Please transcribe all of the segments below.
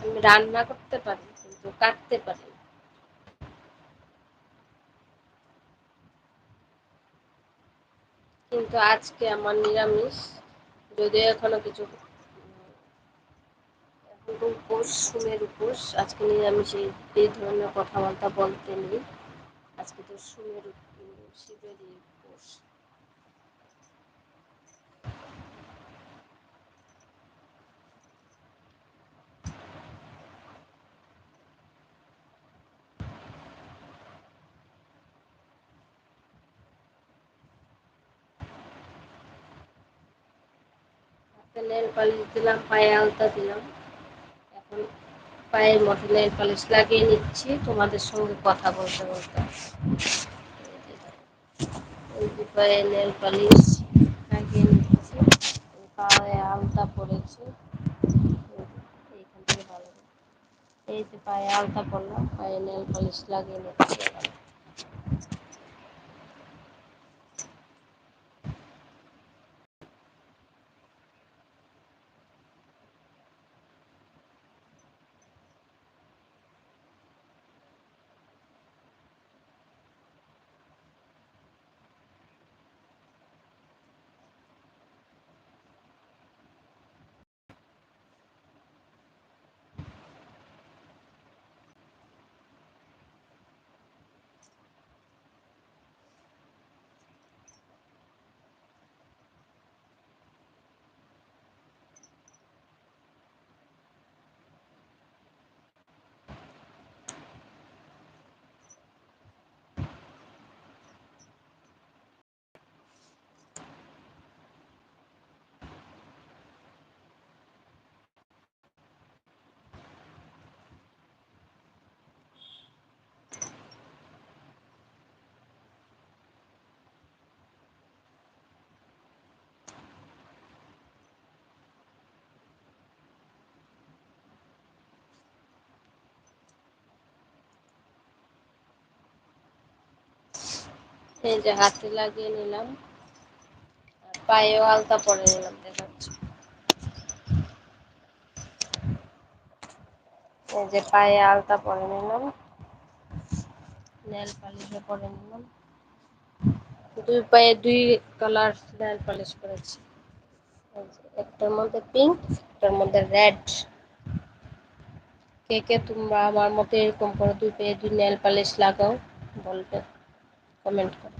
আমি রান্না করতে পারি কিন্তু কাটতে পারি। কিন্তু আজকে আমার নিরামিষ, যদিও এখনো কিছু উপোস, সুমের উপোস। আজকে নিরামিষ, এই ধরনের কথাবার্তা বলতে নেই। আজকে তো সুমের শিবেরই উপোস। হাতে নেল পালিশ দিলাম, পায়ে আলতা দিলাম। এখন পায়ের মধ্যে নেল পালিশ লাগিয়ে নিচ্ছি তোমাদের সঙ্গে কথা বলতে বলতে। এই যে পায়ে নেল পালিশ লাগিয়ে নিচ্ছি, পায়ে আলতা পরেছি। এইখান থেকে ভালো, এই যে পায়ে আলতা পরলাম, পায়ে নেল পালিশ লাগিয়ে নিচ্ছি। এই যে হাতে লাগিয়ে নিলাম, পায়েও আলতা পরে নিলাম, দেখাচ্ছি। এই যে পায়ে আলতা পরে নিলাম, নেল পালিশও পরে নিলাম। দুই পায়ে দুই কালার নেল পালিশ করেছি, একটার মধ্যে পিঙ্ক, একটার মধ্যে রেড। কে কে তোমরা আমার মতো এরকম করে দুই পায়ে দুই নেল পালিশ লাগাও, বলবে, কমেন্ট করো।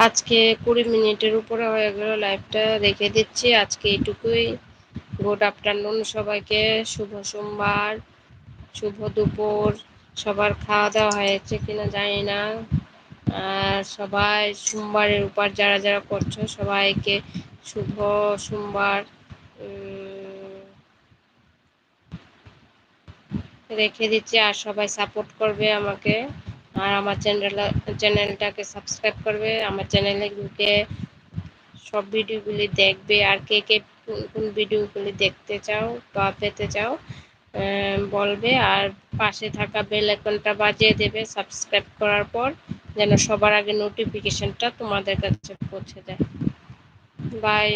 আজকে 20 মিনিটের উপরে হয়ে গেল, লাইভটা রেখে দিচ্ছি। আজকে এইটুকুই। গুড আফটারনুন সবাইকে, শুভ সোমবার, শুভ দুপুর। সবার খাওয়া দাওয়া হয়েছে কিনা জানি না। আর সবাই সোমবারের উপর যারা যারা করছো সবাইকে শুভ সোমবার। রেখে দিচ্ছি, আর সবাই সাপোর্ট করবে আমাকে, আর আমার চ্যানেলটাকে সাবস্ক্রাইব করবে, আমার চ্যানেলে ঢুকে সব ভিডিওগুলি দেখবে। আর কে কে কোন কোন ভিডিওগুলি দেখতে চাও বা পেতে চাও বলবে। আর পাশে থাকা বেল আইকনটা বাজিয়ে দেবে সাবস্ক্রাইব করার পর, যেন সবার আগে নোটিফিকেশনটা তোমাদের কাছে পৌঁছে যায়। বাই।